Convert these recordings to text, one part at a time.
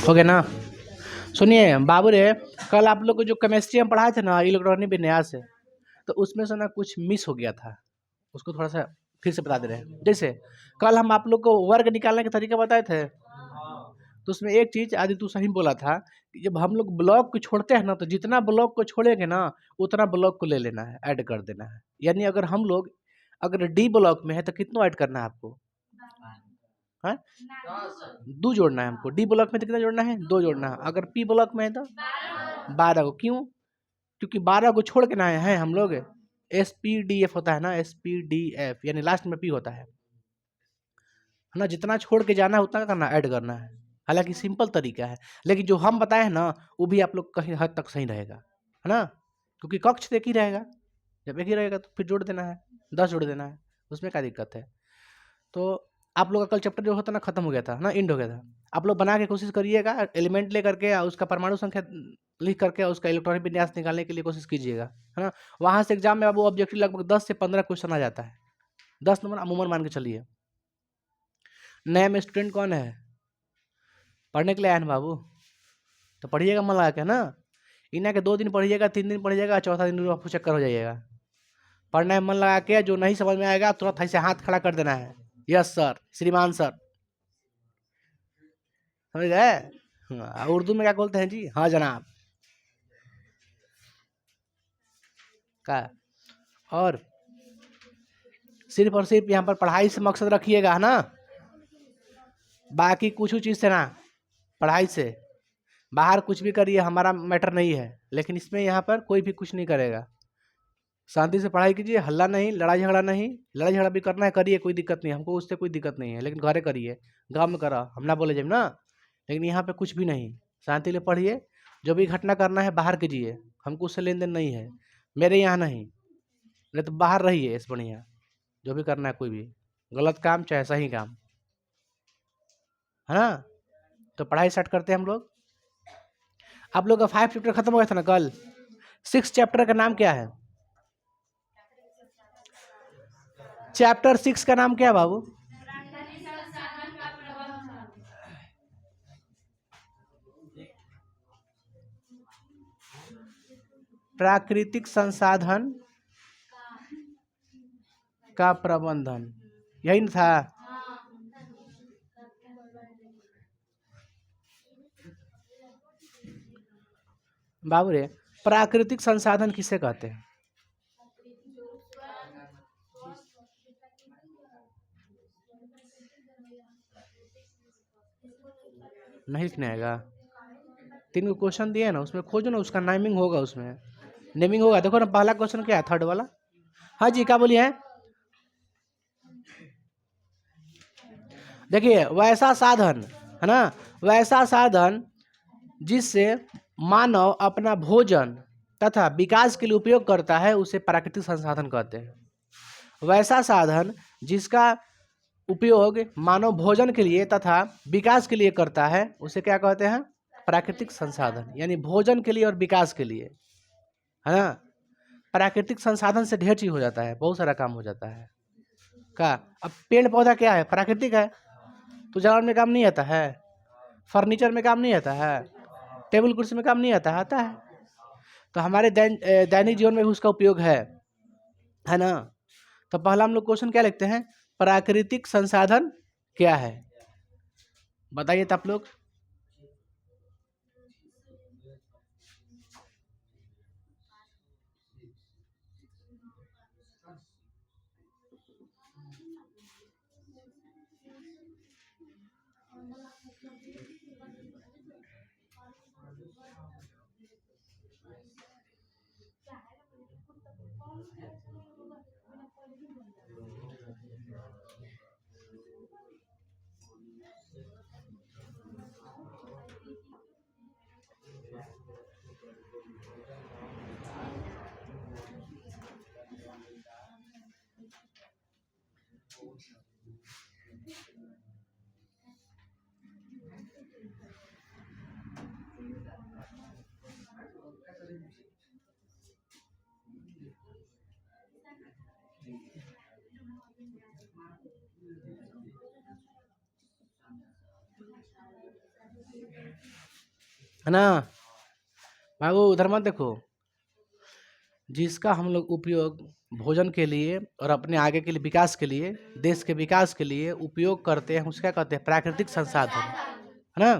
हो गया ना। सुनिए बाबू रे, कल आप लोग को जो केमिस्ट्री हम पढ़ाए थे ना इलेक्ट्रॉनिक विन्यास से, तो उसमें से ना कुछ मिस हो गया था, उसको थोड़ा सा फिर से बता दे रहे हैं। जैसे कल हम आप लोग को वर्ग निकालने का तरीका बताए थे, तो उसमें एक चीज आदि तू सही बोला था कि जब हम लोग ब्लॉक को छोड़ते हैं ना, तो जितना ब्लॉक को छोड़ेंगे ना उतना ब्लॉक को ले लेना है, ऐड कर देना है। यानी अगर हम लोग अगर डी ब्लॉक में है तो कितना ऐड करना है आपको, है 2 जोड़ना है हमको। डी ब्लॉक में तो कितना जोड़ना है, 2 जोड़ना है। अगर पी ब्लॉक में है तो 12 को। क्यों? क्योंकि 12 को छोड़ के ना है हम लोग, एस पी डी एफ होता है ना, एस पी डी एफ, यानी लास्ट में पी होता है ना। जितना छोड़ के जाना है उतना करना, ऐड करना है। हालांकि सिंपल तरीका है, लेकिन जो हम बताए हैं ना वो भी आप लोग कहीं हद तक सही रहेगा, है ना। क्योंकि कक्ष तो एक ही रहेगा, जब एक ही रहेगा तो फिर जोड़ देना है, 10 जोड़ देना है, उसमें क्या दिक्कत है। तो आप लोग का कल चैप्टर जो होता ना खत्म हो गया था ना, एंड हो गया था। आप लोग बना के कोशिश करिएगा, एलिमेंट ले करके उसका परमाणु संख्या लिख करके उसका इलेक्ट्रॉनिक विन्यास निकालने के लिए कोशिश कीजिएगा, है ना। वहाँ से एग्जाम में अब वो ऑब्जेक्टिव लगभग 10 से 15 क्वेश्चन आ जाता है, 10 नंबर अमूमन मान के चलिए। नए में स्टूडेंट कौन है, पढ़ने के लिए आया ना बाबू, तो पढ़िएगा मन लगा के ना। इन्हें के 2 दिन पढ़िएगा, 3 दिन पढ़िएगा, चौथा दिन आपको चक्कर हो जाइएगा। पढ़ने में मन लगा के, जो नहीं समझ में आएगा तुरंत ऐसे हाथ खड़ा कर देना है, यस सर, श्रीमान सर, समझ गए। उर्दू में क्या बोलते हैं जी, हाँ जनाब का। और सिर्फ यहाँ पर पढ़ाई से मकसद रखिएगा, है ना। बाकी कुछ चीज़ से ना, पढ़ाई से बाहर कुछ भी करिए, हमारा मैटर नहीं है। लेकिन इसमें यहाँ पर कोई भी कुछ नहीं करेगा, शांति से पढ़ाई कीजिए, हल्ला नहीं, लड़ाई झगड़ा नहीं। लड़ाई झगड़ा भी करना है करिए, कोई दिक्कत नहीं, हमको उससे कोई दिक्कत नहीं है, लेकिन घरे करिए, गाँव में करा हम ना बोले जब ना। लेकिन यहाँ पे कुछ भी नहीं, शांति से पढ़िए। जो भी घटना करना है बाहर कीजिए, हमको उससे लेन देन नहीं है, मेरे यहाँ नहीं। नहीं तो बाहर रहिए, इस बढ़िया जो भी करना है, कोई भी गलत काम चाहे सही काम, है ना। तो पढ़ाई स्टार्ट करते हैं हम लोग। आप लोग का 5 चैप्टर खत्म हो गया था ना कल, 6 चैप्टर का नाम क्या है, चैप्टर 6 का नाम क्या है बाबू, प्राकृतिक संसाधन का प्रबंधन, यही न था। बाबू रे, प्राकृतिक संसाधन किसे कहते हैं, नहीं लिखने आएगा। 3 को क्वेश्चन दिए ना, उसमें खोजो ना, उसका नेमिंग होगा, उसमें नेमिंग होगा। देखो ना पहला क्वेश्चन क्या है, थर्ड वाला। हाँ जी क्या बोलिए, देखिए वैसा साधन, है ना, वैसा साधन जिससे मानव अपना भोजन तथा विकास के लिए उपयोग करता है उसे प्राकृतिक संसाधन कहते हैं। वैसा साधन जिसका उपयोग मानव भोजन के लिए तथा विकास के लिए करता है उसे क्या कहते हैं, प्राकृतिक संसाधन। यानी भोजन के लिए और विकास के लिए, है ना। प्राकृतिक संसाधन से ढेर चीज हो जाता है, बहुत सारा काम हो जाता है का। अब पेड़ पौधा क्या है, प्राकृतिक है, तो जानवर में काम नहीं आता है, फर्नीचर में काम नहीं आता है, टेबल कुर्सी में काम नहीं आता है, आता है। तो हमारे दैनिक जीवन में भी उसका उपयोग है ना। तो पहला हम लोग क्वेश्चन क्या लिखते हैं, प्राकृतिक संसाधन क्या है, बताइए तो आप लोग। है ना बाबू, उधर मत देखो। जिसका हम लोग उपयोग भोजन के लिए और अपने आगे के लिए विकास के लिए, देश के विकास के लिए उपयोग करते हैं, उसका कहते हैं प्राकृतिक संसाधन, है ना।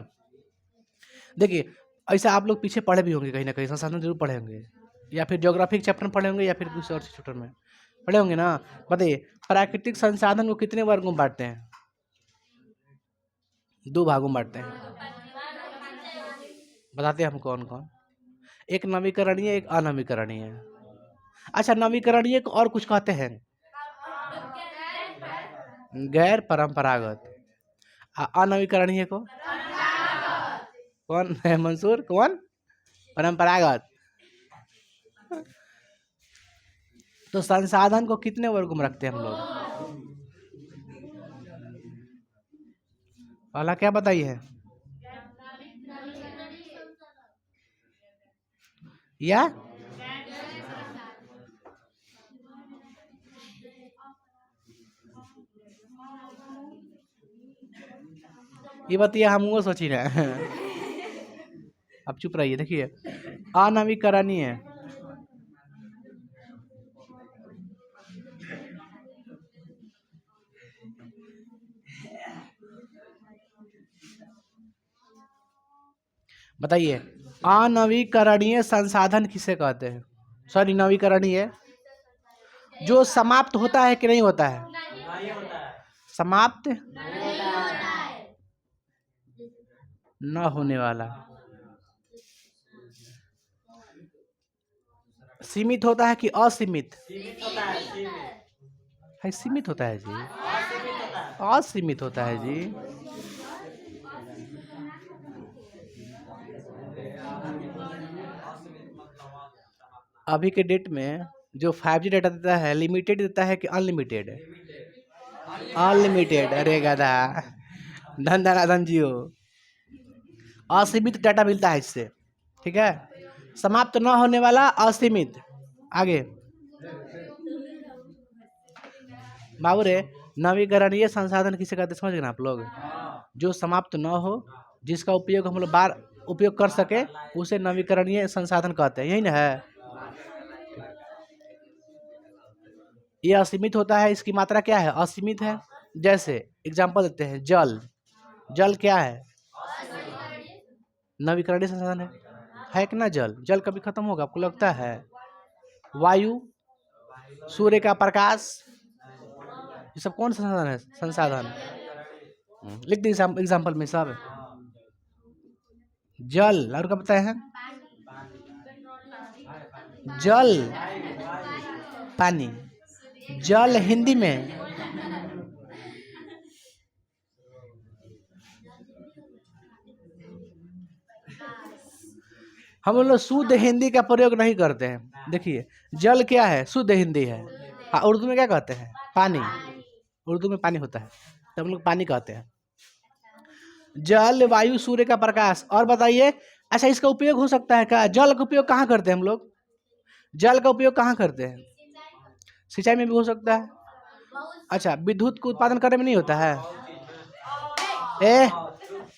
देखिए, ऐसा आप लोग पीछे पढ़े भी होंगे कहीं ना कहीं, संसाधन जरूर पढ़े होंगे, या फिर ज्योग्राफी के चैप्टर में पढ़े होंगे, या फिर किसी और चैप्टर में पढ़े होंगे ना। बताइए, प्राकृतिक संसाधन को कितने वर्गों में बांटते हैं? 2 भागों में बांटते हैं। बताते हैं हम कौन कौन। एक नवीकरणीय, एक अनवीकरणीय। अच्छा, नवीकरणीय को और कुछ कहते हैं, गैर परंपरागत। अनवीकरणीय को कौन है मंसूर, कौन? परंपरागत। तो संसाधन को कितने वर्गों में रखते हैं हम लोग? पहला क्या बताइए? या ये बताइए, हम वो सोची ना। अब चुप रहिए। देखिए, अनवीकरणीय बताइए, अनवीकरणीय संसाधन किसे कहते हैं? सॉरी, नवीकरणीय जो समाप्त होता है कि नहीं होता है? समाप्त न होने वाला। सीमित होता है कि असीमित? है, सीमित होता है जी, असीमित होता है जी। अभी के डेट में जो 5G डेटा देता है, लिमिटेड देता है कि अनलिमिटेड? अनलिमिटेड। अरे गधा, धन धनाधन जियो। असीमित डाटा मिलता है इससे, ठीक है। समाप्त न होने वाला, असीमित। आगे बाबू रे, नवीकरणीय संसाधन किसे कहते, समझ गए ना आप लोग? जो समाप्त न हो, जिसका उपयोग हम लोग बार उपयोग कर सके, उसे नवीकरणीय संसाधन कहते हैं, यही ना है। ये असीमित होता है, इसकी मात्रा क्या है? असीमित है। जैसे एग्जांपल देते हैं, जल। जल क्या है? नवीकरणीय संसाधन है कि ना? जल, जल कभी खत्म होगा आपको लगता है? वायु, सूर्य का प्रकाश, ये सब कौन संसाधन है? संसाधन। लिख दी एग्जाम्पल में सब। जल, और क्या बताए हैं? जल, पानी। जल हिंदी में हम लोग शुद्ध हिंदी का प्रयोग नहीं करते हैं। देखिए, जल क्या है? शुद्ध हिंदी है। हाँ, उर्दू में क्या कहते हैं? पानी। उर्दू में पानी होता है, तो हम लोग पानी कहते हैं। जल, वायु, सूर्य का प्रकाश। और बताइए, अच्छा, इसका उपयोग हो सकता है क्या? जल का उपयोग कहाँ करते हैं हम लोग? जल का उपयोग कहाँ करते हैं? सिंचाई में भी हो सकता है। अच्छा, विद्युत को उत्पादन करने में नहीं होता है?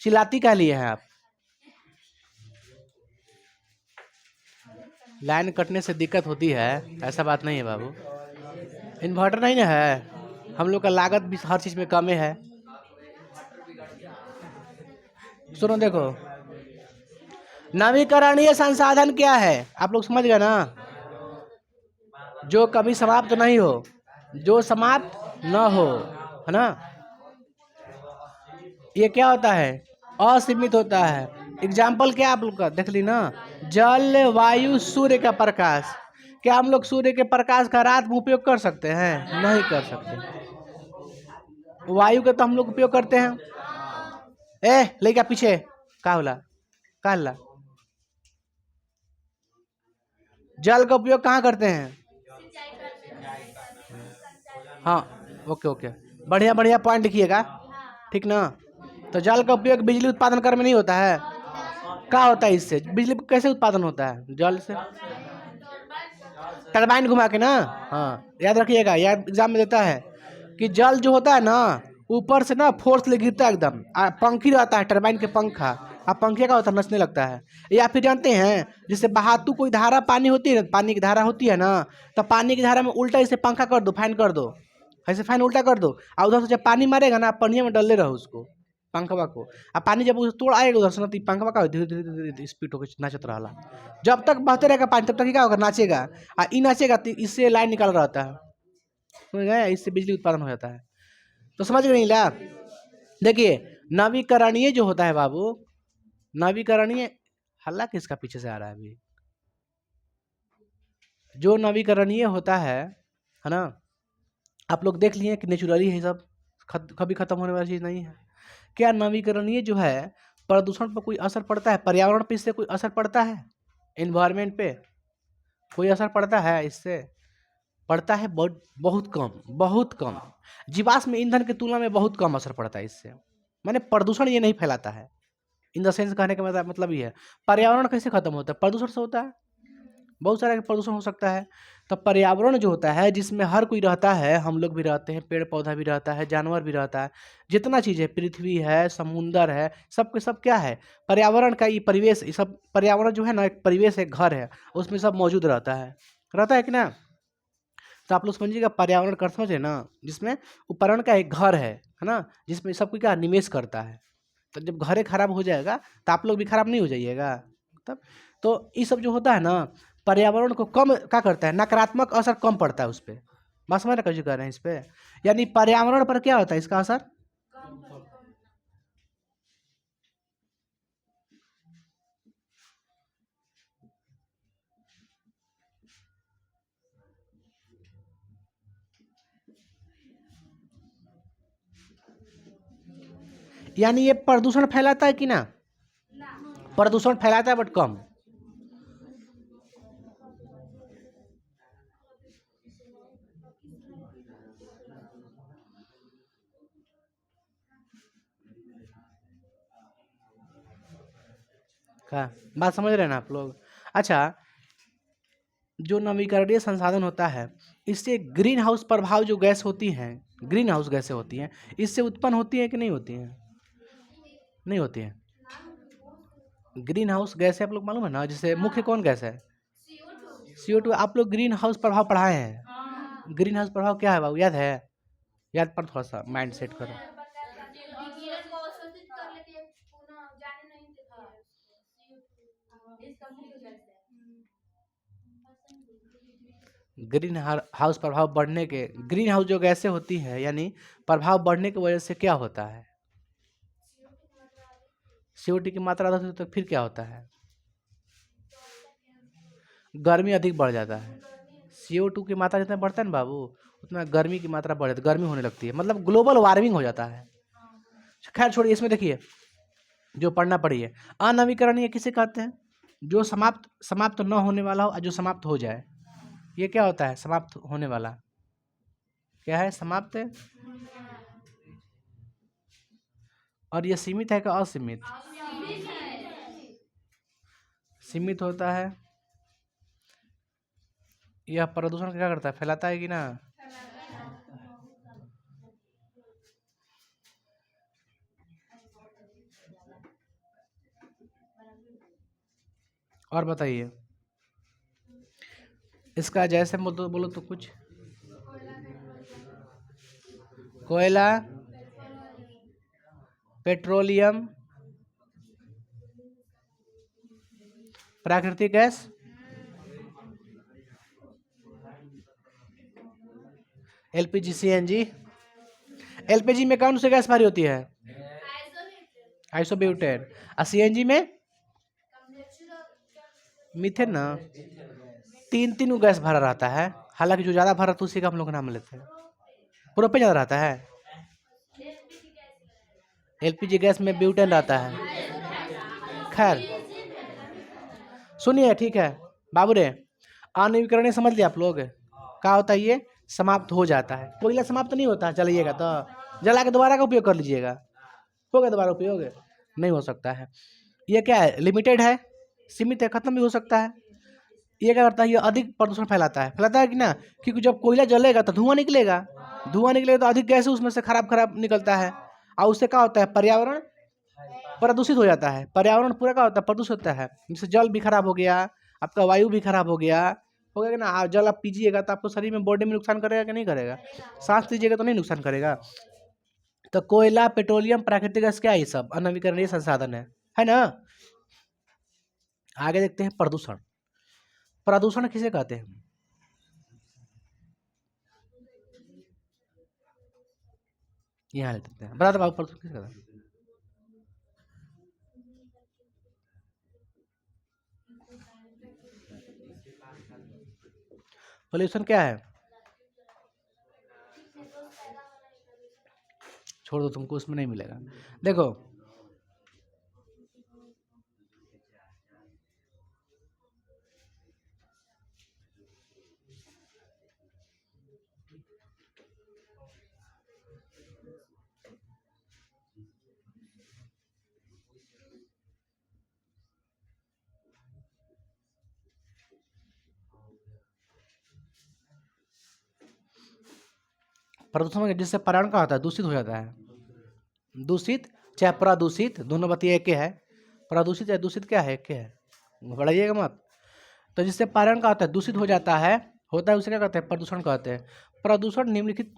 चिल्लाती क्या लिए हैं आप? लाइन कटने से दिक्कत होती है, ऐसा बात नहीं है बाबू। इन्वर्टर नहीं ना है, हम लोग का लागत भी हर चीज में कम है। सुनो, देखो, नवीकरणीय संसाधन क्या है आप लोग समझ गए ना? जो कभी समाप्त नहीं हो, जो समाप्त न हो, है ना। ये क्या होता है? असीमित होता है। एग्जाम्पल क्या आप लोग का देख ली ना? जल, वायु, सूर्य का प्रकाश। क्या हम लोग सूर्य के प्रकाश का रात में उपयोग कर सकते हैं? नहीं कर सकते। वायु का तो हम लोग उपयोग करते हैं। ले क्या पीछे का होला, का हल्ला? जल का उपयोग कहाँ करते हैं? हाँ, ओके ओके, बढ़िया बढ़िया पॉइंट लिखिएगा, ठीक ना। तो जल का उपयोग बिजली उत्पादन करने में नहीं होता है? क्या होता है इससे? बिजली कैसे उत्पादन होता है? जल से। टरबाइन घुमा के ना। हाँ, याद रखिएगा, याद एग्जाम में देता है कि जल जो होता है ना, ऊपर से ना फोर्स ले गिरता है एकदम, पंखी रहता है टरबाइन के पंखा, अब पंखे का होता है नचने लगता है। या फिर जानते हैं जैसे बहातु कोई धारा पानी होती है ना, पानी की धारा होती है ना, तो पानी की धारा में उल्टा इसे पंखा कर दो, फैन कर दो, ऐसे फैन उल्टा कर दो, और उधर से जब पानी मारेगा ना पनिया में डलले रहो उसको पंखवा को, अब पानी जब उसे तोड़ आएगा उधर से ना तो पंखवा का धीरे धीरे धीरे धीरे स्पीड होकर नाचत रहा। जब तक बहते रहेगा पानी तब तक क्या होगा, नाचेगा, और ई नाचेगा तो इससे लाइन निकाल रहा होता है, समझ गए, इससे बिजली उत्पादन हो जाता है। तो समझ गए ला। देखिए नवीकरणीय जो होता है बाबू, नवीकरणीय, हल्ला किसका पीछे से आ रहा है अभी, जो नवीकरणीय होता है ना, आप लोग देख लिए कि नेचुरली है सब, कभी खत्म होने वाली चीज नहीं है। क्या नवीकरणीय जो है प्रदूषण पर कोई असर पड़ता है, पर्यावरण पे इससे कोई असर पड़ता है, एनवायरमेंट पे कोई असर पड़ता है, इससे पड़ता है बहुत कम, बहुत कम, जीवाश्म ईंधन की तुलना में बहुत कम असर पड़ता है इससे। माने प्रदूषण ये नहीं फैलाता है, इन द सेंस कहने का मतलब ये है। पर्यावरण कैसे खत्म होता है, प्रदूषण से होता है, बहुत सारा प्रदूषण हो सकता है। तो पर्यावरण जो होता है जिसमें हर कोई रहता है, हम लोग भी रहते हैं, पेड़ पौधा भी रहता है, जानवर भी रहता है, जितना चीज़ है, पृथ्वी है, समुंदर है, सब के सब क्या है, पर्यावरण का ये परिवेश, ये सब पर्यावरण जो है ना एक परिवेश, एक घर है, उसमें सब मौजूद रहता है कि ना। तो आप लोग समझिएगा पर्यावरण का अर्थ समझे ना, जिसमें पर्यावरण का एक घर है ना, जिसमें सब कोई क्या निवेश करता है। तो जब घरे खराब हो जाएगा तो आप लोग भी खराब नहीं हो जाइएगा तब। तो ये सब जो होता है ना पर्यावरण को कम क्या करता है, नकारात्मक असर कम पड़ता है उस पर, बात समझ रहे कैसे कर रहे हैं इस पर, यानी पर्यावरण पर क्या होता है इसका असर, यानी ये प्रदूषण फैलाता है कि ना, प्रदूषण फैलाता है बट कम। क्या बात समझ रहे हैं ना आप लोग। अच्छा, जो नवीकरणीय संसाधन होता है इससे ग्रीन हाउस प्रभाव जो गैस होती हैं, ग्रीन हाउस गैसें होती हैं, इससे उत्पन्न होती हैं कि नहीं होती हैं, नहीं होती हैं। ग्रीन हाउस गैस है आप लोग मालूम है ना, जैसे मुख्य कौन गैस है, CO2। आप लोग ग्रीन हाउस प्रभाव पढ़ाए हैं, ग्रीन हाउस प्रभाव क्या है बाबू, याद है, याद पर थोड़ा सा माइंड सेट करो। ग्रीन हाउस प्रभाव बढ़ने के, ग्रीन हाउस जो गैसें होती हैं यानी प्रभाव बढ़ने की वजह से क्या होता है, CO2 की मात्रा अधिक होती है तो फिर क्या होता है, गर्मी अधिक बढ़ जाता है। CO2 की मात्रा जितना बढ़ता है ना बाबू उतना गर्मी की मात्रा बढ़ जाती है, गर्मी होने लगती है, मतलब ग्लोबल वार्मिंग हो जाता है। खैर छोड़िए, इसमें देखिए जो पढ़ना पड़िए, अनवीकरणीय किसे कहते हैं, जो समाप्त न होने वाला हो और जो समाप्त हो जाए, ये क्या होता है, समाप्त होने वाला क्या है, समाप्त है। और ये सीमित है क्या असीमित, सीमित होता है। यह प्रदूषण क्या करता है, फैलाता है कि ना, और बताइए इसका जैसे बोलो तो कुछ, कोयला, पेट्रोलियम, प्राकृतिक गैस, LPG, CNG। LPG में कौन सी गैस भारी होती है, आइसोब्यूटेन। और CNG में मीथेन ना, तीन गैस भरा रहता है, हालांकि जो ज़्यादा भरा तो उसी का हम लोग नाम लेते हैं, प्रोपेन ज़्यादा रहता है, LPG गैस में ब्यूटेन रहता है। खैर सुनिए, ठीक है बाबू रे, अनवीकरणीय समझ लिया आप लोग, क्या होता है ये, समाप्त हो जाता है। कोयला समाप्त नहीं होता है, चलिएगा तो जला के दोबारा का उपयोग कर लीजिएगा, होगा दोबारा उपयोग, नहीं हो सकता है। ये क्या है, लिमिटेड है, सीमित है, खत्म भी हो सकता है। ये क्या करता है, ये अधिक प्रदूषण फैलाता है कि ना, क्योंकि जब कोयला जलेगा तो धुआं निकलेगा, धुआं निकलेगा तो अधिक गैस उसमें से खराब निकलता है, और उससे क्या होता है, प्रदूषित हो जाता है, पर्यावरण पूरा का होता है प्रदूषित होता है। जैसे जल भी खराब हो गया, आपका वायु भी खराब हो गया कि ना। जल आप पीजिएगा तो आपको शरीर में, बॉडी में नुकसान करेगा कि नहीं करेगा? सांस लीजिएगा तो नहीं नुकसान करेगा। तो कोयला, पेट्रोलियम, प्राकृतिक गैस क्या है? ये सब अनवीकरणीय संसाधन है ना। आगे देखते हैं प्रदूषण। प्रदूषण किसे कहते हैं? यहाँ लेते हैं, बता दो बाबू, प्रदूषण किसे कहते हैं? पोल्यूशन क्या है? छोड़ दो, तुमको उसमें नहीं मिलेगा। देखो, प्रदूषण जिससे पर्यावरण का होता है दूषित हो जाता है। दूषित चाहे प्रदूषित, दोनों बात एक है। प्रदूषित या दूषित क्या है? एक है, बढ़ाइएगा मत। तो जिससे पर्यावरण का होता है दूषित हो जाता है, होता है, उसे क्या कहते हैं? प्रदूषण कहते हैं। प्रदूषण निम्नलिखित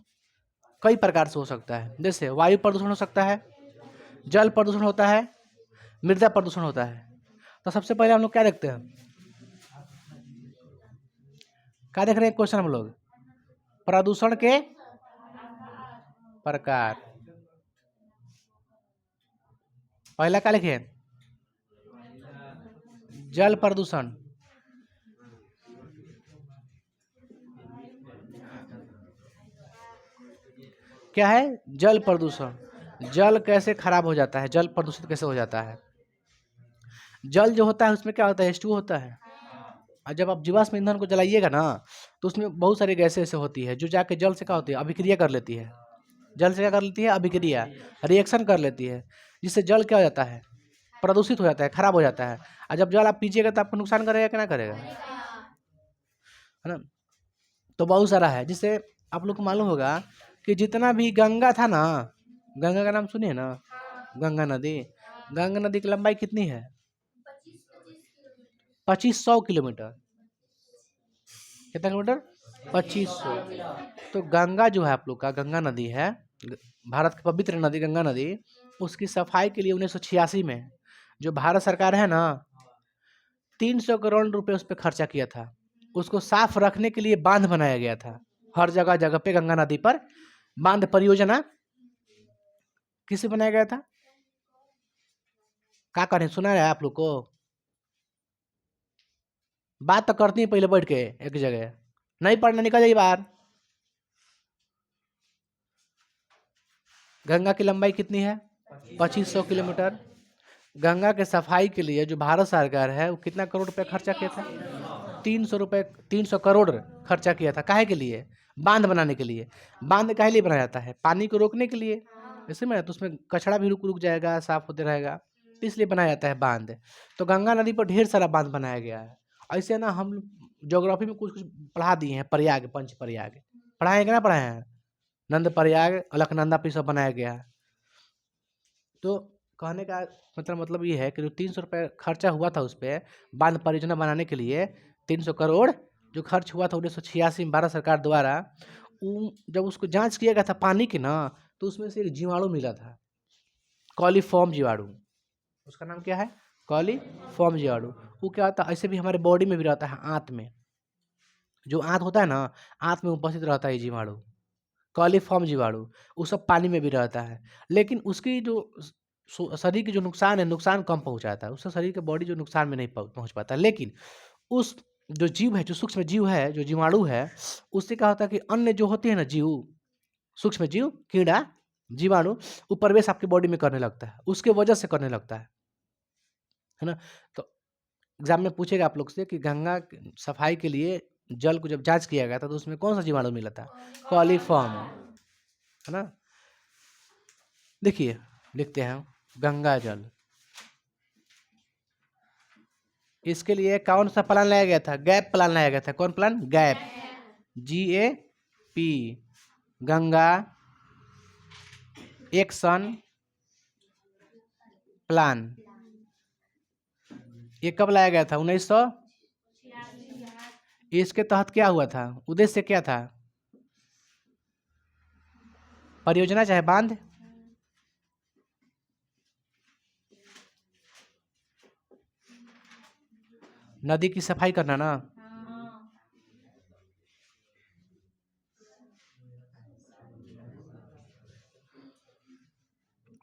कई प्रकार से हो सकता है। जैसे वायु प्रदूषण हो सकता है, जल प्रदूषण होता है, मृदा प्रदूषण होता है। तो सबसे पहले हम लोग क्या देखते हैं? क्या देख रहे हैं क्वेश्चन हम लोग? प्रदूषण के प्रकार। पहला क्या लिखे? जल प्रदूषण। क्या है? जल प्रदूषण। जल कैसे खराब हो जाता है, जल प्रदूषित कैसे हो जाता है? जल जो होता है उसमें क्या होता है? H2O होता है। और जब आप जीवाश्म ईंधन को जलाइएगा ना, तो उसमें बहुत सारी गैसें ऐसे होती है जो जाके जल से क्या होती है? अभिक्रिया कर लेती है। जल से क्या कर लेती है? अभिक्रिया, रिएक्शन कर लेती है, जिससे जल क्या हो जाता है? प्रदूषित हो जाता है, खराब हो जाता है। और जब जल आप पीजिएगा तो आपको नुकसान करेगा कि ना करेगा? है ना। तो बहुत सारा है, जिससे आप लोग को मालूम होगा कि जितना भी गंगा था ना, गंगा का नाम सुनिए ना, गंगा नदी। गंगा नदी की लंबाई कितनी है? 2500 किलोमीटर। कितना किलोमीटर? 2500। तो गंगा जो है आप लोग का, गंगा नदी है, भारत की पवित्र नदी गंगा नदी, उसकी सफाई के लिए 1986 में जो भारत सरकार है ना, 300 करोड़ रुपए उस पर खर्चा किया था। उसको साफ रखने के लिए बांध बनाया गया था। हर जगह जगह पे गंगा नदी पर बांध परियोजना किसे बनाया गया था? क्या करें, सुना है आप लोग को? बात तो करती है पहले बैठ के एक जगह, नहीं पढ़ना निकल जाइए बाहर। गंगा की लंबाई कितनी है? 2500 किलोमीटर। गंगा के सफाई के लिए जो भारत सरकार है वो कितना करोड़ रुपया खर्चा किया था? 300 रुपये, 300 करोड़ खर्चा किया था। काहे के लिए? बांध बनाने के लिए। बांध काहे लिए बनाया जाता है? पानी को रोकने के लिए। ऐसे में तो उसमें कचड़ा भी रुक रुक जाएगा, साफ होते रहेगा, तो इसलिए बनाया जाता है बांध। तो गंगा नदी पर ढेर सारा बांध बनाया गया है। ऐसे ना हम ज्योग्राफी में कुछ कुछ पढ़ा दिए हैं, प्रयाग, पंच प्रयाग पढ़ाए हैं कि ना पढ़ाए हैं? नंद प्रयाग, अलकनंदा पे सब बनाया गया है। तो कहने का मतलब ये है कि जो 300 रुपये खर्चा हुआ था उस पर बांध परियोजना बनाने के लिए, 300 करोड़ जो खर्च हुआ था 1986 में भारत सरकार द्वारा, जब उसको जांच किया गया था पानी की ना, तो उसमें से एक जीवाणु मिला था, कॉलीफॉर्म जीवाणु। उसका नाम क्या है? कॉलीफॉर्म जीवाणु। वो क्या होता है? ऐसे भी हमारे बॉडी में भी रहता है, आंत में जो आंत होता है ना, आंत में उपस्थित रहता है ये जीवाणु, कॉलीफॉर्म जीवाणु। वो सब पानी में भी रहता है, लेकिन उसकी जो शरीर की जो नुकसान है, नुकसान कम पहुंचाता है, उससे शरीर के बॉडी जो नुकसान में नहीं पहुंच पाता। लेकिन उस जो जीव है, जो सूक्ष्म जीव है, जो जीवाणु है, उससे क्या होता है कि अन्य जो होते हैं ना जीव, सूक्ष्म जीव, कीड़ा, जीवाणु, वो प्रवेश आपकी बॉडी में करने लगता है, उसके वजह से करने लगता है ना। तो एग्जाम में पूछेगा आप लोग से कि गंगा सफाई के लिए जल को जब जांच किया गया था तो उसमें कौन सा जीवाणु मिला था? कॉलीफॉर्म, है ना। देखिए, लिखते हैं गंगा जल। इसके लिए कौन सा प्लान लाया गया था? गैप प्लान लाया गया था। कौन plan? Gap, GAP, Ganga action plan, ये कब लाया गया था? 1900। इसके तहत क्या हुआ था? उद्देश्य क्या था? परियोजना चाहे बांध, नदी की सफाई करना ना।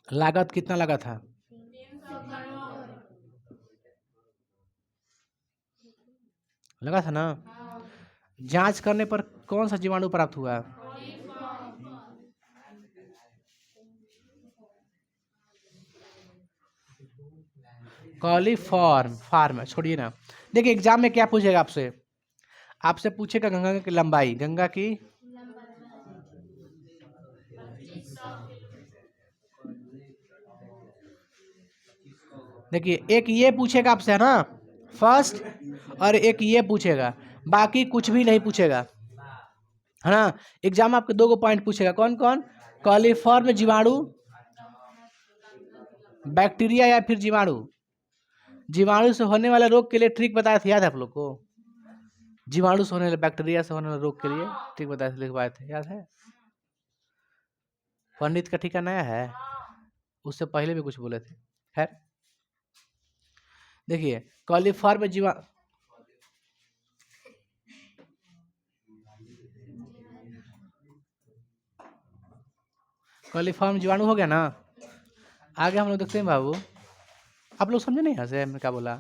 लागत कितना लगा था? लगा था ना। जांच करने पर कौन सा जीवाणु प्राप्त हुआ? कॉलीफॉर्म। फार्म छोड़िए ना। देखिए एग्जाम में क्या पूछेगा आपसे? आपसे पूछेगा गंगा की लंबाई, गंगा की देखिए एक ये पूछेगा आपसे है ना फर्स्ट, और एक ये पूछेगा, बाकी कुछ भी नहीं पूछेगा है ना। एग्जाम आपके दो पॉइंट पूछेगा, कौन कौन? कॉलीफॉर्म जीवाणु, बैक्टीरिया या फिर जीवाणु। जीवाणु से होने वाले रोग के लिए ट्रिक बताया था, याद है आप लोग को? जीवाणु से होने वाले, बैक्टीरिया से होने वाले रोग के लिए ट्रिक बताए थे, लिखवाए थे, याद है? पंडित का टीका नया है, उससे पहले भी कुछ बोले थे। खैर देखिए कॉलीफॉर्म जीवा कॉलीफॉर्म जीवाणु हो गया ना। आगे हम लोग देखते हैं बाबू, आप लोग समझे नहीं? यहाँ से मैं क्या बोला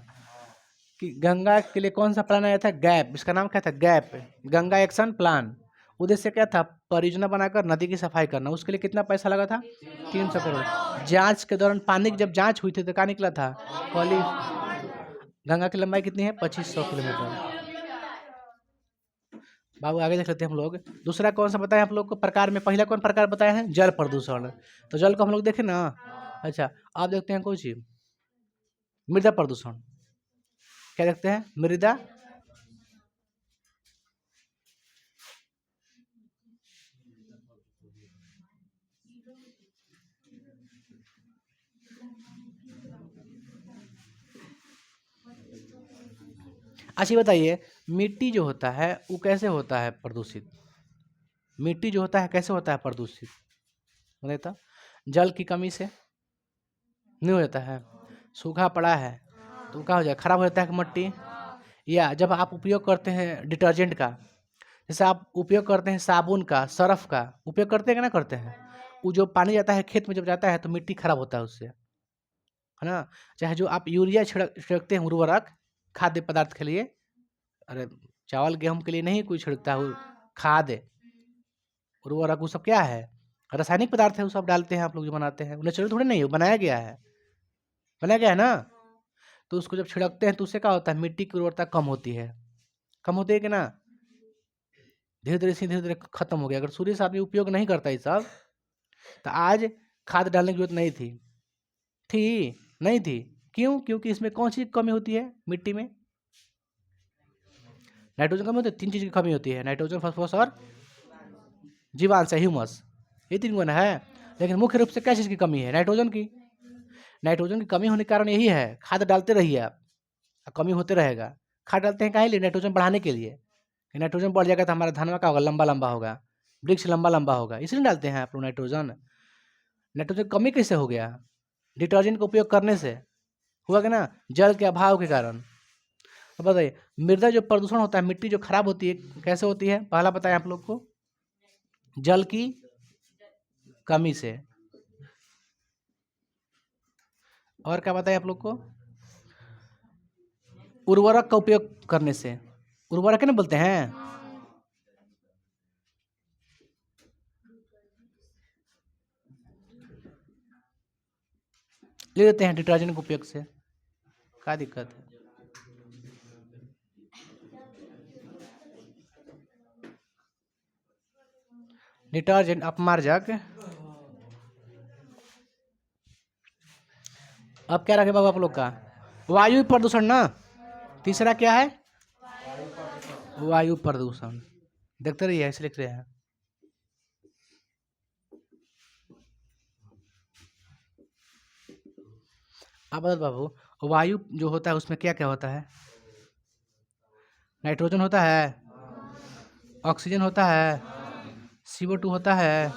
कि गंगा के लिए कौन सा प्लान आया था? गैप। इसका नाम क्या था? Gap, Ganga action plan. उद्देश्य क्या था? परियोजना बनाकर नदी की सफाई करना। उसके लिए कितना पैसा लगा था? 300 करोड़। जांच के दौरान पानी की जब जांच हुई थी तो क्या निकला था? कॉली गंगा की लंबाई कितनी है? 2500 किलोमीटर। बाबू आगे देख लेते हैं हम लोग। दूसरा कौन सा बताया आप लोग को प्रकार में? पहला कौन प्रकार बताया है? जल प्रदूषण। तो जल को हम लोग देखें ना। अच्छा आप देखते हैं कुछ मृदा प्रदूषण। क्या देखते हैं? मृदा अच्छा बताइए, मिट्टी जो होता है वो कैसे होता है प्रदूषित? मिट्टी जो होता है कैसे होता है प्रदूषित? बताइए तो। जल की कमी से नहीं हो जाता है? सूखा पड़ा है तो क्या हो जाए? खराब हो जाता है कि मिट्टी? या जब आप उपयोग करते हैं डिटर्जेंट का, जैसे आप उपयोग करते हैं साबुन का, सर्फ का उपयोग करते हैं कि ना करते हैं, वो जो पानी जाता है खेत में जब जाता है तो मिट्टी खराब होता है उससे, है ना। चाहे जो आप यूरिया छिड़कते हैं उर्वरक खाद्य पदार्थ के लिए, अरे चावल गेहूं के लिए नहीं कोई छिड़कता है खाद उर्वरक, वो सब क्या है? रासायनिक पदार्थ है, वो सब डालते हैं आप लोग जो बनाते हैं, नेचुरल थोड़ी नहीं है, वो बनाया गया है, बनाया गया है ना। तो उसको जब छिड़कते हैं तो उससे क्या होता है? मिट्टी की उर्वरता कम होती है, कम होती है कि ना। धीरे धीरे खत्म हो गया। अगर सूर्य से आदमी उपयोग नहीं करता ये सब तो आज खाद डालने की जरूरत नहीं थी। थी? नहीं थी। क्यों? क्योंकि इसमें कौन सी कमी होती है? मिट्टी में नाइट्रोजन कमी होती है। 3 चीज की कमी होती है, नाइट्रोजन, फास्फोरस और जीवांश, ह्यूमस, ये 3 गुण है। लेकिन मुख्य रूप से क्या चीज की कमी है? नाइट्रोजन की। नाइट्रोजन की कमी होने के कारण यही है, खाद डालते रहिए आप, कमी होते रहेगा। खाद डालते हैं काहे लिए? नाइट्रोजन बढ़ाने के लिए। नाइट्रोजन बढ़ जाएगा तो हमारा धनवा का होगा? लंबा लंबा होगा, वृक्ष लंबा लंबा होगा, इसलिए डालते हैं आप लोग नाइट्रोजन। नाइट्रोजन कमी कैसे हो गया? डिटर्जेंट का उपयोग करने से हुआ कि ना, जल के अभाव के कारण। अब बताइए मृदा जो प्रदूषण होता है, मिट्टी जो खराब होती है, कैसे होती है? पहला बताया आप लोग को, जल की कमी से। और क्या बताया आप लोग को? उर्वरक का उपयोग करने से। उर्वरक है ना बोलते हैं। ले लेते हैं डिटर्जेंट के उपयोग से, क्या दिक्कत है? डिटर्जेंट अपमार्जक। अब क्या रखे बाबू आप लोग का? वायु प्रदूषण ना। तीसरा क्या है? वायु प्रदूषण। देखते रहिए, ऐसे लिख रहे हैं। आप बता बाबू, वायु जो होता है उसमें क्या क्या होता है? नाइट्रोजन होता है, ऑक्सीजन होता है, CO2 होता है।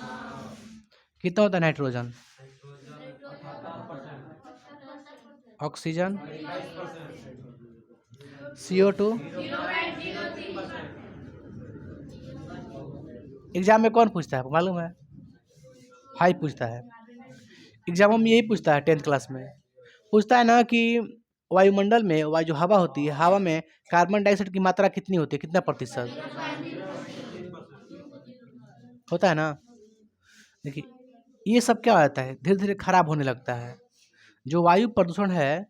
कितना होता है नाइट्रोजन? Oxygen, CO2। एग्जाम में कौन पूछता है, आपको मालूम है? हाई पूछता है एग्जामों में, यही पूछता है 10th क्लास में। पूछता है ना कि वायुमंडल में वायु जो हवा होती है, हवा में कार्बन डाइऑक्साइड की मात्रा कितनी होती है, कितना प्रतिशत होता है ना? देखिए, ये सब क्या होता है, धीरे धीरे खराब होने लगता है। जो वायु प्रदूषण है,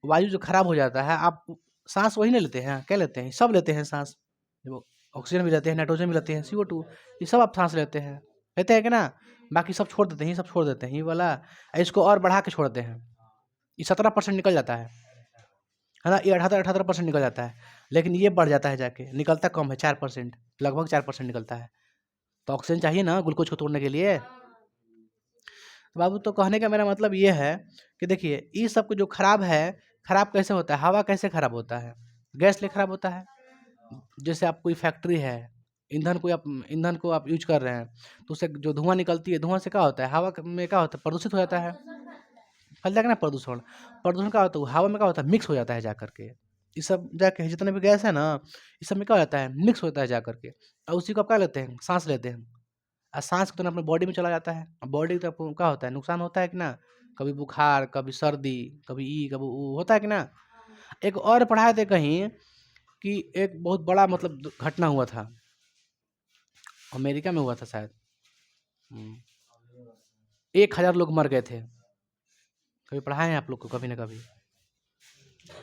वायु जो खराब हो जाता है, आप सांस वही नहीं लेते हैं, क्या लेते हैं? सब लेते हैं सांस। वो ऑक्सीजन भी लेते हैं, नाइट्रोजन भी लेते हैं, CO2, ये सब आप सांस लेते हैं कि ना? बाकी सब छोड़ देते हैं, ये सब छोड़ देते हैं, ये वाला इसको और बढ़ा के छोड़ते हैं। ये 17% निकल जाता है ना? ये 18% निकल जाता है, लेकिन ये बढ़ जाता है जाके, निकलता कम है, 4%, लगभग 4% निकलता है। तो ऑक्सीजन चाहिए ना ग्लूकोज को तोड़ने के लिए। तो बाबू, तो कहने का मेरा मतलब ये है कि देखिए, ये सब जो खराब है, खराब कैसे होता है? हवा कैसे खराब होता है? गैस ले खराब होता है। जैसे आप कोई फैक्ट्री है, ईंधन को आप यूज कर रहे हैं, तो उससे जो धुआं निकलती है, धुआं से क्या होता है? हवा में क्या होता है? प्रदूषित हो जाता है, फैलता है ना प्रदूषण। प्रदूषण क्या होता है? हवा में क्या होता है? मिक्स हो जाता है जा करके। ये सब जाके जितने भी गैस है ना, इस सब में क्या होता है? मिक्स होता है जा करके, और उसी को आप क्या लेते हैं? सांस लेते हैं। और सांस तो अपने बॉडी में चला जाता है, और बॉडी तो आपको क्या होता है? नुकसान होता है कि ना? कभी बुखार, कभी सर्दी, कभी कभी वो होता है कि ना? एक और पढ़ाए थे कहीं कि एक बहुत बड़ा मतलब घटना हुआ था, अमेरिका में हुआ था शायद। 1000 लोग मर गए थे। कभी पढ़ाए हैं आप लोग को कभी ना कभी?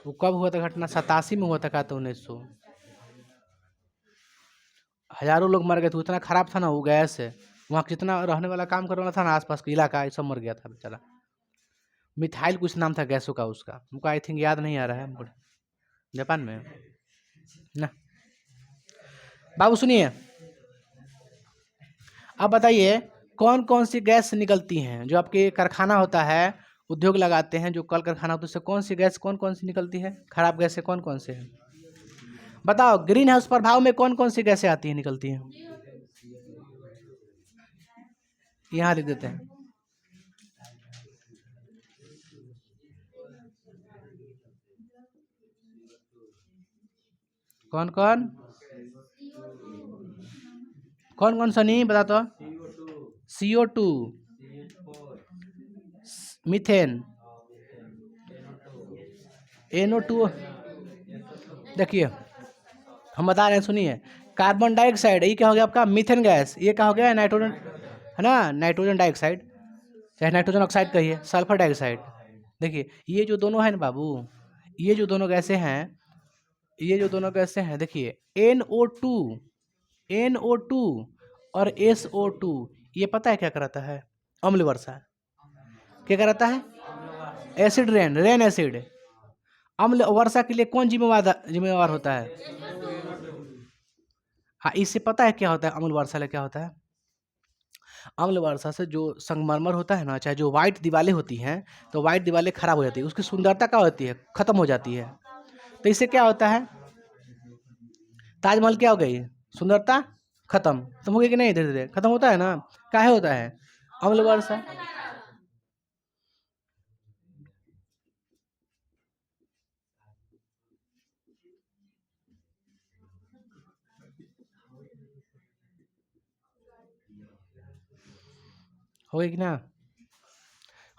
वो कब हुआ था घटना? 87 में हुआ था, क्या तो 1900। हजारों लोग मर गए थे, इतना खराब था ना वो गैस से। वहाँ जितना रहने वाला काम करने वाला था ना, आसपास का इलाका, ये सब मर गया था बेचारा। मिथाइल कुछ नाम था गैसों का, उसका हमको आई थिंक याद नहीं आ रहा है हमको। जापान में ना। बाबू सुनिए, अब बताइए, कौन कौन सी गैस निकलती हैं जो आपके कारखाना होता है, उद्योग लगाते हैं, जो कल कारखाना होता है, उससे कौन सी गैस कौन कौन सी निकलती है? खराब गैसें कौन कौन से हैं? बताओ, ग्रीन हाउस प्रभाव में कौन कौन सी गैसें आती हैं, निकलती हैं? यहाँ लिख देते हैं। कौन कौन कौन कौन सा? नहीं बता तो। CO2, methane, NO2। देखिए, हम बता रहे हैं, सुनिए। कार्बन डाइऑक्साइड, ये क्या हो गया आपका? Methane gas. ये क्या हो गया? नाइट्रोजन, है ना? नाइट्रोजन डाइऑक्साइड, चाहे नाइट्रोजन ऑक्साइड कहिए, सल्फर डाइऑक्साइड। देखिए, ये जो दोनों है ना बाबू, ये जो दोनों गैसें हैं, देखिए, NO2, NO2 और SO2, ये पता है क्या कराता है? अम्ल वर्षा। क्या कराता है? Acid rain, rain acid. अम्ल वर्षा के लिए कौन जिम्मेवार होता है? हाँ, इससे पता है क्या होता है? अम्ल वर्षा से क्या होता है? अम्ल वर्षा से जो संगमरमर होता है ना, चाहे जो व्हाइट दीवारें होती हैं, तो व्हाइट दीवारें खराब हो जाती है, उसकी सुंदरता क्या होती है? खत्म हो जाती है। तो इससे क्या होता है? ताजमहल क्या हो गई? सुंदरता खत्म हो गई कि नहीं? धीरे धीरे खत्म होता है ना। काहे होता है? अम्ल वर्षा। हो गई कि ना?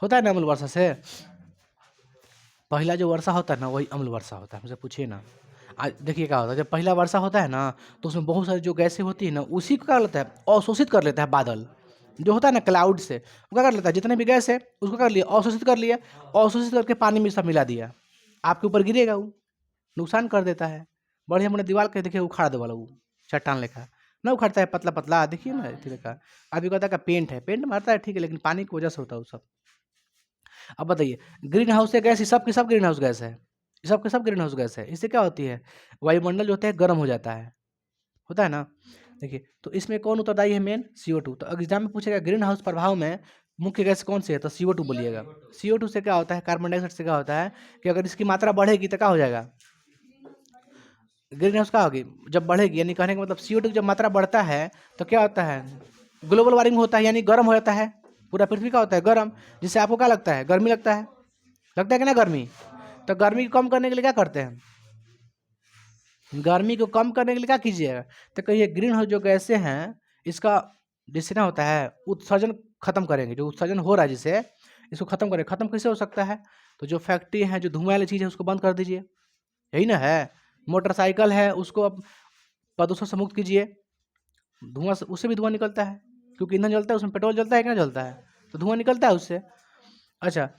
होता है ना अम्ल वर्षा से। पहला जो वर्षा होता है ना, वही अम्ल वर्षा होता है, मुझसे पूछिए ना। आज देखिए क्या होता है, जब पहला वर्षा होता है ना, तो उसमें बहुत सारी जो गैसें होती है ना, उसी को क्या लेता है? अवशोषित कर लेता है बादल, जो होता है ना क्लाउड से। वो क्या कर लेता है? जितने भी गैस है उसको कर लिया, अवशोषित कर लिया, अवशोषित करके पानी में सब मिला दिया। आपके ऊपर गिरेगा वो, नुकसान कर देता है। बढ़िया बड़े दीवार के देखिए उखाड़ दे वाला वो, चट्टान लेखा ना उखाड़ता है, पतला पतला देखिए ना इसी का। अभी कहता है का पेंट है, पेंट मारता है ठीक है, लेकिन पानी की वजह से होता है वो सब। अब बताइए, ग्रीन हाउस से गैस, ये सब के सब ग्रीन हाउस गैस है, ये सब के सब ग्रीन हाउस गैस है। इससे क्या होती है? वायुमंडल जो होता है गर्म हो जाता है, होता है ना? देखिए, तो इसमें कौन उत्तरदायी है? Main CO2। तो एग्जाम में पूछेगा ग्रीन हाउस प्रभाव में मुख्य गैस कौन सी है? तो CO2 बोलिएगा। CO2 से क्या होता है, कार्बन डाइऑक्साइड से क्या होता है कि अगर इसकी मात्रा बढ़ेगी तो क्या हो जाएगा, ग्रीन हाउस क्या होगी, जब बढ़ेगी, यानी कहने का मतलब CO2 की जब मात्रा बढ़ता है तो क्या होता है, ग्लोबल वार्मिंग होता है, यानी गर्म हो जाता है, पूरा पृथ्वी का होता है गर्म, जिससे आपको क्या लगता है, गर्मी लगता है कि ना गर्मी। तो गर्मी को कम करने के लिए क्या करते हैं, गर्मी को कम करने के लिए क्या कीजिएगा, तो कहिए ग्रीन हाउस जो गैसें हैं इसका जिससे ना होता है उत्सर्जन खत्म करेंगे, जो उत्सर्जन हो रहा है जिससे इसको खत्म करें। खत्म कैसे हो सकता है, तो जो फैक्ट्री है, जो धुआं वाली चीज़ है उसको बंद कर दीजिए, यही ना है। मोटरसाइकिल है उसको अब प्रदूषण से मुक्त कीजिए, धुआं से, उससे भी धुआं निकलता है, क्योंकि ईंधन जलता है उसमें, पेट्रोल जलता है कि ना जलता है, तो धुआं निकलता है उससे। अच्छा,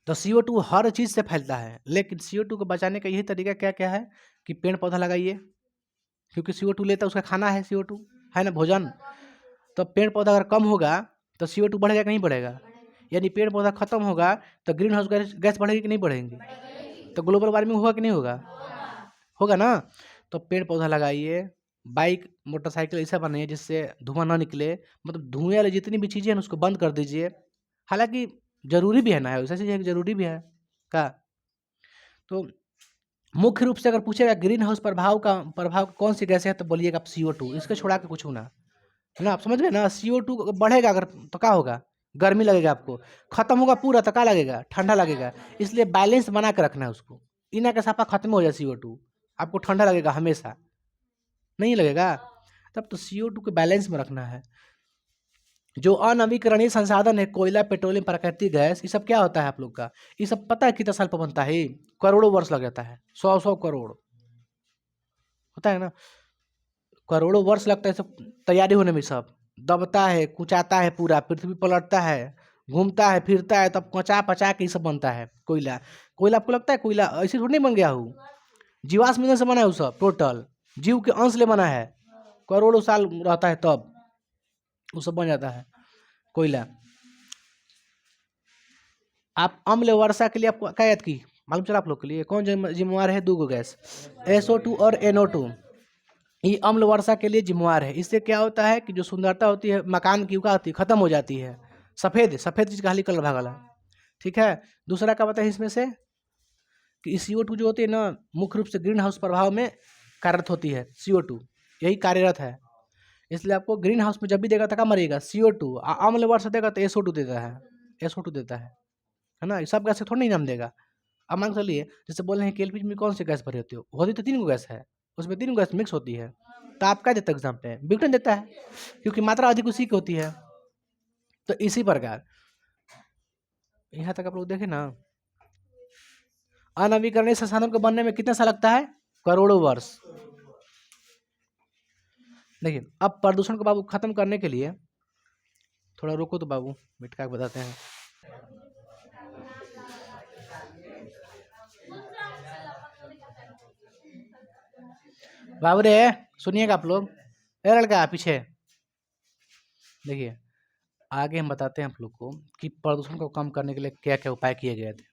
तो CO2 हर चीज़ से फैलता है, लेकिन CO2 को बचाने का यही तरीका क्या क्या है कि पेड़ पौधा लगाइए, क्योंकि CO2 लेता है, उसका खाना है CO2, है ना, भोजन। तो पेड़ पौधा अगर कम होगा तो CO2 बढ़ेगा कि नहीं बढ़ेगा, यानी पेड़ पौधा खत्म होगा तो ग्रीन हाउस गैस बढ़ेगी कि नहीं बढ़ेगी, तो ग्लोबल वार्मिंग होगा कि नहीं होगा, होगा ना। तो पेड़ पौधा लगाइए, बाइक मोटरसाइकिल ऐसा बनाइए जिससे धुआं ना निकले, मतलब धुएं वाली जितनी भी चीज़ें हैं उसको बंद कर दीजिए। हालांकि जरूरी भी है ना, ऐसा चीज़ है कि जरूरी भी है का। तो मुख्य रूप से अगर पूछेगा ग्रीन हाउस प्रभाव कौन सी गैस है, तो बोलिएगा आप CO2, इसके छोड़ा के कुछ होना है ना, आप समझ गए ना। CO2 बढ़ेगा अगर तो क्या होगा, गर्मी लगेगा आपको, खत्म होगा पूरा तो क्या लगेगा, ठंडा लगेगा। इसलिए बैलेंस बना के रखना है उसको, इना का साफा खत्म हो जाए CO2, आपको ठंडा लगेगा हमेशा, नहीं लगेगा। तब तो CO2 को बैलेंस में रखना है। जो अनवीकरणीय संसाधन है, कोयला, पेट्रोलियम, प्राकृतिक गैस, ये सब क्या होता है आप लोग का, ये सब पता है कितना साल पर बनता है, करोड़ों वर्ष लग जाता है, 100 करोड़ होता है ना, करोड़ों वर्ष लगता है सब तैयारी होने में, सब दबता है, कुचाता है, पूरा पृथ्वी पलटता है, घूमता है, फिरता है, तब कचा पचा के ये सब बनता है। कोयला, कोयला आपको लगता है कोयला ऐसे थोड़ी नहीं बन गया हो, जीवाश्म ईंधन से बना है वो सब, टोटल जीव के अंश ले बना है, करोड़ों साल रहता है तब वो सब बन जाता है कोयला। आप अम्ल वर्षा के लिए आपको क्या याद की, मालूम चला आप लोग के लिए कौन जिम्मेवार है, दो गो गैस, SO2 और NO2, ये अम्ल वर्षा के लिए जिम्मेवार है। इससे क्या होता है कि जो सुंदरता होती है मकान की क्या होती है, खत्म हो जाती है, सफ़ेद सफ़ेद चीज़ का खाली कलर भागला, ठीक है। दूसरा क्या बताया इसमें से कि CO2 जो होती है ना, मुख्य रूप से ग्रीन हाउस प्रभाव में कार्यरत होती है, CO2 यही कार्यरत है। इसलिए आपको ग्रीन हाउस में जब भी देगा तो क्या मरेगा, CO2, अम्ल वर्षा देगा तो SO2 देता है, SO2 देता है ना, ये सब गैस से थोड़ा नहीं नाम देगा। अब मान चलिए जैसे बोल रहे हैं कि LPG में कौन सी गैस भरी होती है, होती तो 3 गो गैस है, उसमें 3 गैस मिक्स होती है, तो आप क्या देता है एग्जाम पे, ब्यूटेन देता है, क्योंकि मात्रा अधिक उसी की होती है। तो इसी प्रकार यहाँ तक आप लोग देखें ना, अनवीकरणीय संसाधन को बनने में कितना साल लगता है, करोड़ों वर्ष। देखिए अब प्रदूषण को बाबू खत्म करने के लिए, थोड़ा रोको तो बाबू, मिटका के बताते हैं। बाबू रे सुनिएगा आप लोग, ए लड़का पीछे देखिए, आगे हम बताते हैं आप लोग को कि प्रदूषण को कम करने के लिए क्या क्या उपाय किए गए थे।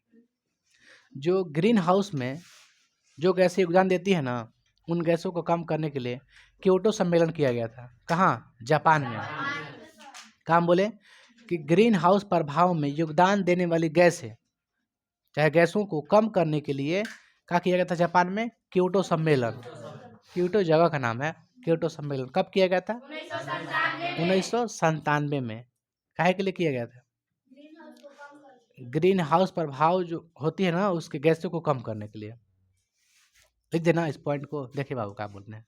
जो ग्रीन हाउस में जो गैसें योगदान देती है ना, उन गैसों को कम करने के लिए क्योटो सम्मेलन किया गया था, कहाँ, जापान में। काम बोले कि ग्रीन हाउस प्रभाव में योगदान देने वाली गैस है, चाहे गैसों को कम करने के लिए क्या किया गया था जापान में, क्योटो सम्मेलन, क्योटो जगह का नाम है, क्योटो सम्मेलन कब किया गया था, 1997 में। काहे के लिए किया गया था, ग्रीन हाउस प्रभाव जो होती है ना उसके गैसों को कम करने के लिए। लिख देना इस पॉइंट को, देखिए बाबू क्या बोलते हैं।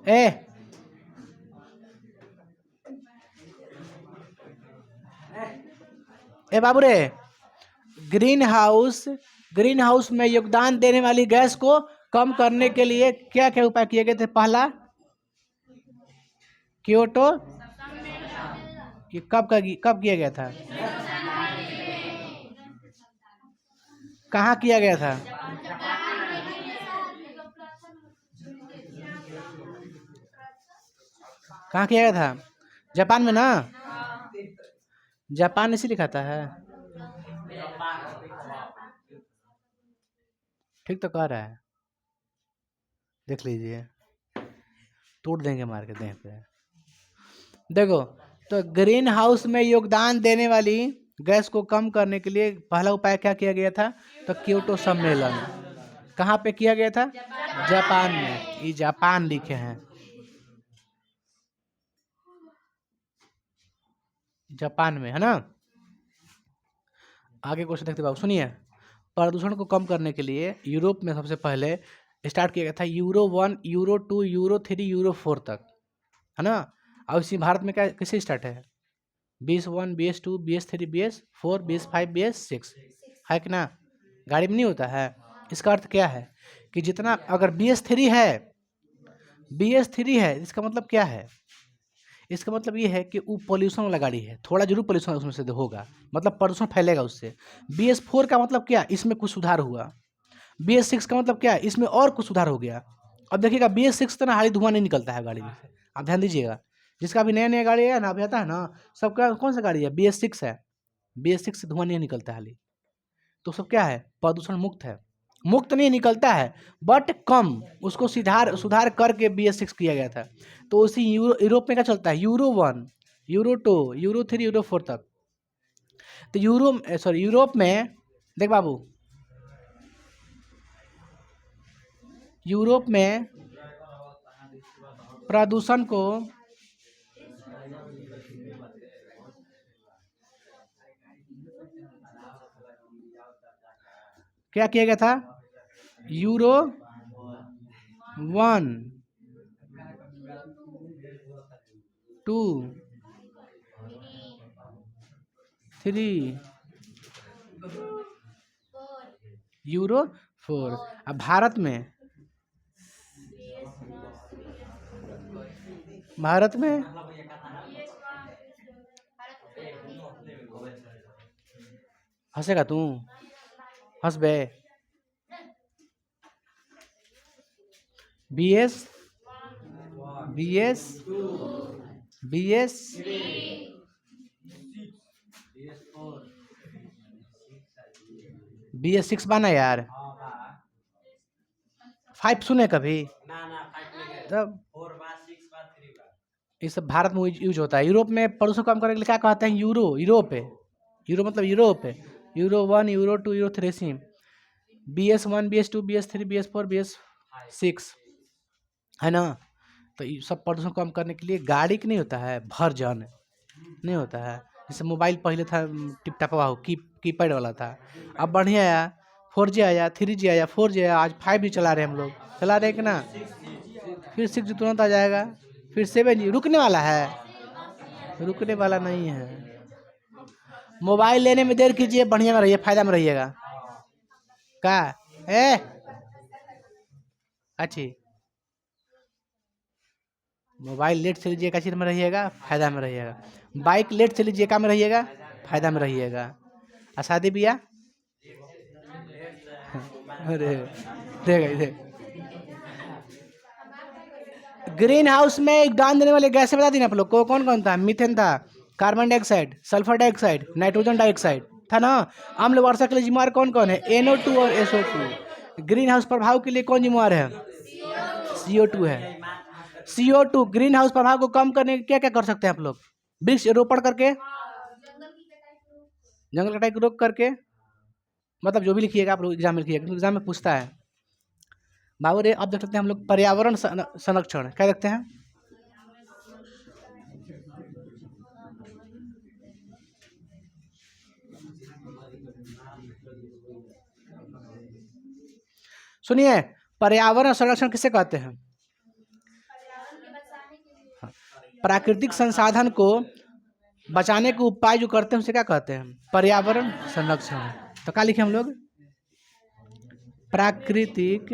ए ए बाबू रे, ग्रीन हाउस में योगदान देने वाली गैस को कम करने के लिए क्या क्या उपाय किए गए थे। पहला क्योटो, कि कब किया गया था, कहाँ किया गया था, कहाँ किया गया था, जापान में ना। जापान इसी लिखाता है, ठीक तो कह रहा है, देख लीजिए, तोड़ देंगे मार के देह पे। देखो, तो ग्रीन हाउस में योगदान देने वाली गैस को कम करने के लिए पहला उपाय क्या किया गया था? तो क्योटो सम्मेलन। कहाँ पे किया गया था? जापान में। ये जापान लिखे हैं, जापान में, है ना। आगे क्वेश्चन देखते बाबू, सुनिए। प्रदूषण को कम करने के लिए यूरोप में सबसे पहले स्टार्ट किया गया था यूरो 1, यूरो 2, यूरो 3, यूरो 4 तक, है ना। और इसी भारत में क्या कैसे स्टार्ट है? BS1, BS2, BS3, BS4, BS5, BS6, है कि ना। गाड़ी में नहीं होता है। इसका अर्थ क्या है कि जितना अगर BS3 है, BS3 है, इसका मतलब क्या है? इसका मतलब ये है कि वो पॉल्यूशन वाला गाड़ी है, थोड़ा जरूर पॉल्यूशन उसमें से होगा, मतलब प्रदूषण फैलेगा उससे। BS4 का मतलब क्या? इसमें कुछ सुधार हुआ। BS6 का मतलब क्या? इसमें और कुछ सुधार हो गया। अब देखिएगा BS6 तो ना हाली धुआं नहीं निकलता है गाड़ी में से, आप ध्यान दीजिएगा। जिसका भी नया नया गाड़ी है ना, अभी आता है ना, सबका कौन सा गाड़ी है? BS6 है। BS6 से धुआं नहीं निकलता हाली, तो सब क्या है? प्रदूषण मुक्त है। मुक्त नहीं निकलता है, बट कम, उसको सुधार करके BS6 किया गया था। तो उसी यूरोप में क्या चलता है? यूरो 1, यूरो 2, यूरो 3, यूरो 4 तक। तो यूरोप में देख बाबू, यूरोप में प्रदूषण को क्या किया गया था? Euro 1, 2, 3, euro 4। अब भारत में हंसेगा तू, हंस बे। BS, BS, BS, BS6 बना यार, 5 सुने कभी? तब ये सब भारत में यूज होता है। यूरोप में प्रदूषण कम करने के लिए क्या कहते हैं? यूरोप है। यूरो मतलब यूरोप है। Euro 1, euro 2, euro 3, BS1, BS2, BS3, BS4, BS6, है ना। तो ये सब प्रदूषण कम करने के लिए गाड़ी की नहीं होता है वर्जन, नहीं होता है। जैसे मोबाइल पहले था टिप टपवा हो, कीपैड वाला था, अब बढ़िया आया, 4G आया, 3G आया, 4G आया, आज 5G चला रहे हैं हम लोग, चला रहे हैं कि ना। फिर 6G तुरंत आ जाएगा, फिर 7G रुकने वाला है, रुकने वाला नहीं है। मोबाइल लेने में देर कीजिए, बढ़िया में रहिए, फायदा में रहिएगा। का ए अच्छी मोबाइल लेट से लीजिए, चीज में रहिएगा, फायदा में रहिएगा। बाइक लेट से लीजिए, का में रहिएगा, फायदा में रहिएगा। और शादी ब्याह अरे देख देख, ग्रीन हाउस में योगदान देने वाले गैसें बता दी ना आप लोग को, कौन कौन था? मीथेन था, carbon dioxide, sulphur dioxide, nitrogen dioxide था ना। अम्ल वर्षा के लिए जिम्मेवार कौन कौन है? NO2 और SO2। ग्रीन हाउस प्रभाव के लिए कौन जिम्मेवार है? CO2 है। CO2 ग्रीन हाउस प्रभाव को कम करने के क्या क्या कर सकते हैं आप लोग? वृक्ष रोपण करके, जंगल कटाई को रोक करके, मतलब जो भी लिखिएगा आप लोग एग्जाम में लिखिएगा, एग्जाम में पूछता है। बाबू रे, अब देख सकते हैं हम लोग पर्यावरण संरक्षण, क्या देखते हैं? सुनिए, पर्यावरण संरक्षण किसे कहते हैं? प्राकृतिक संसाधन को बचाने के उपाय जो करते हैं उसे क्या कहते हैं? पर्यावरण संरक्षण। तो क्या लिखे हम लोग? प्राकृतिक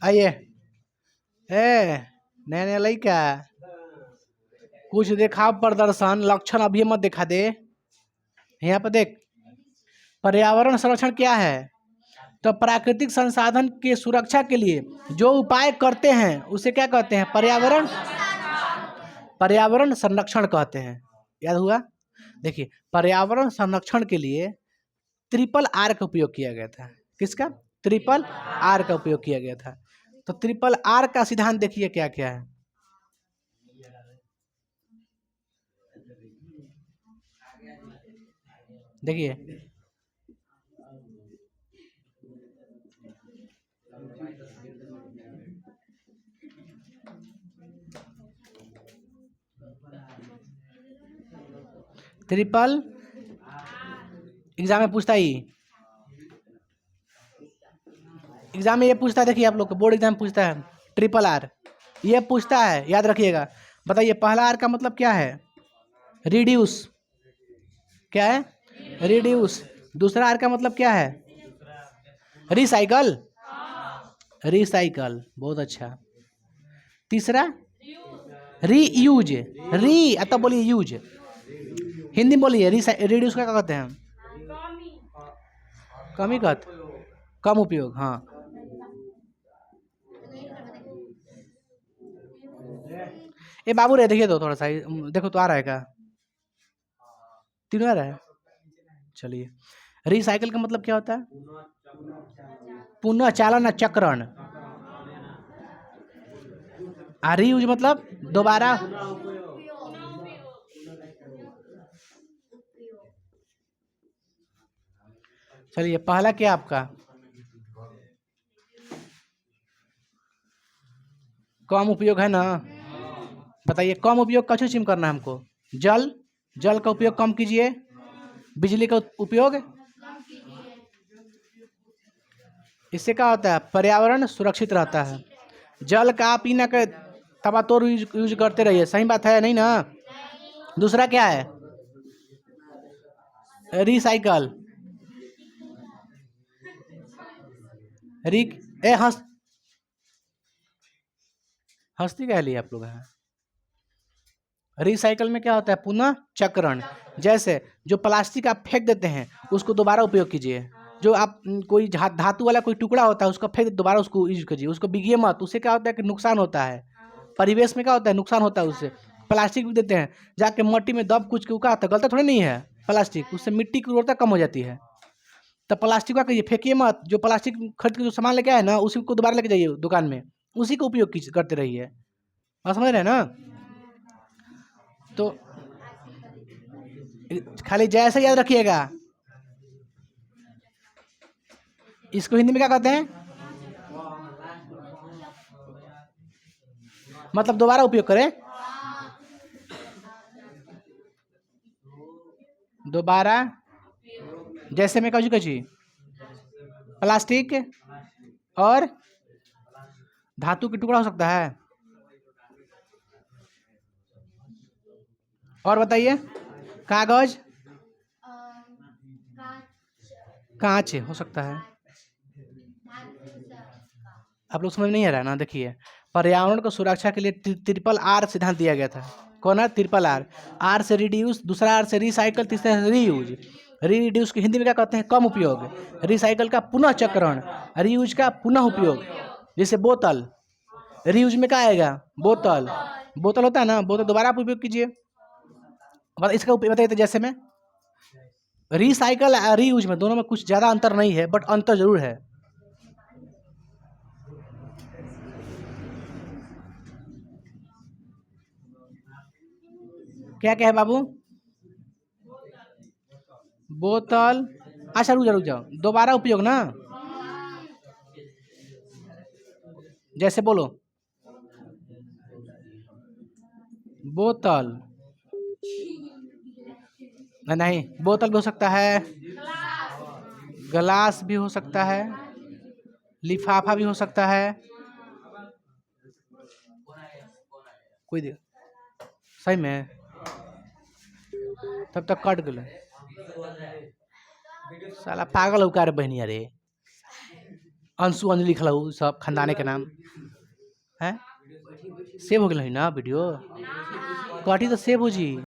आइए, ए नया नया लड़का, कुछ दिखाओ प्रदर्शन, लक्षण अभी मत दिखा दे। यहाँ पर देख, पर्यावरण संरक्षण क्या है? तो प्राकृतिक संसाधन की सुरक्षा के लिए जो उपाय करते हैं उसे क्या कहते हैं? पर्यावरण संरक्षण कहते हैं। याद हुआ? देखिए, पर्यावरण संरक्षण के लिए ट्रिपल आर का उपयोग किया गया था। किसका? ट्रिपल आर का उपयोग किया गया था। तो ट्रिपल आर का सिद्धांत देखिए क्या क्या है। देखिए, ट्रिपल एग्जाम में पूछता ही, एग्जाम में ये पूछता है। देखिए, आप लोग को बोर्ड एग्जाम पूछता है ट्रिपल आर, ये पूछता है, याद रखिएगा। बताइए, पहला आर का मतलब क्या है? रिड्यूस। क्या है? रिड्यूस। दूसरा आर का मतलब क्या है? रिसाइकल। रिसाइकल, बहुत अच्छा। तीसरा रीयूज। तब बोलिए यूज, हिंदी में बोलिए। रिड्यूस का क्या कहते हैं? कमी कहते, कम उपयोग। हाँ, ये बाबू रे, देखिए तो थोड़ा सा देखो तो आ रहा है क्या? तीनों आ रहा है। चलिए, रिसाइकल का मतलब क्या होता है? पुनः चालन चक्रण। रीयूज मतलब दोबारा। चलिए, पहला क्या आपका? कम उपयोग है ना? बताइए, कम उपयोग कछु चीज करना है हमको? जल, जल का उपयोग कम कीजिए। बिजली का उपयोग, इससे क्या होता है? पर्यावरण सुरक्षित रहता है। जल का आप ही ना कर तबातोड़ यूज करते रहिए। सही बात है नहीं ना? दूसरा क्या है? रिसाइकल। रिक ए हंस हंसती कह लिए आप लोग हैं। रिसाइकल में क्या होता है? पुनः चक्रण। जैसे जो प्लास्टिक आप फेंक देते हैं उसको दोबारा उपयोग कीजिए। जो आप कोई धातु वाला कोई टुकड़ा होता है उसको फेंक दोबारा उसको यूज कीजिए। उसको बिगिए मत, उससे क्या होता है कि नुकसान होता है। परिवेश में क्या होता है? नुकसान होता है उससे। प्लास्टिक भी देते हैं, जाके मिट्टी में दब कुछ के उगा आता है, गलता थोड़ी नहीं है। प्लास्टिक, उससे मिट्टी की उर्वरता कम हो जाती है। तो प्लास्टिक का कहिए फेंकिए मत। जो प्लास्टिक खरीद के जो सामान लेके आए ना उसी को दोबारा लेके जाइए दुकान में, उसी का उपयोग करते रहिए। आप समझ रहे हैं ना? तो खाली जैसे याद रखिएगा। इसको हिंदी में क्या कहते हैं? मतलब दोबारा उपयोग करें। दोबारा, जैसे मैं कहूँ कची प्लास्टिक और धातु के टुकड़ा हो सकता है। और बताइए, कागज, कांच हो सकता है। आप लोग समझ नहीं आ रहा है ना? देखिए, पर्यावरण को सुरक्षा के लिए ट्रिपल आर सिद्धांत दिया गया था। कौन है? Triple R. आर से रिड्यूस, दूसरा आर से रिसाइकल, तीसरा से रीयूज। रिड्यूस की हिंदी में क्या कहते हैं? कम उपयोग। रिसाइकल का पुनः चक्रण। रीयूज का पुनः उपयोग। जैसे बोतल, रीयूज में क्या आएगा? बोतल। बोतल होता है ना, बोतल दोबारा आप उपयोग कीजिए। इसका उपयोग बताइए। जैसे में रिसाइकल रीयूज में दोनों में कुछ ज्यादा अंतर नहीं है, बट अंतर जरूर है। क्या क्या है बाबू? बोतल, अच्छा रुक जाओ, दोबारा उपयोग ना। जैसे बोलो, बोतल नहीं, बोतल भी हो सकता है, गिलास भी हो सकता है, लिफाफा भी हो सकता है। कोई सही में तब तक कट गए साला पागल हो का रे बहनी अरे अंशु अंजलि लिखल हो सब खानदाने के नाम है सेव हो गए ना वीडियो कटी तो सेव हो जी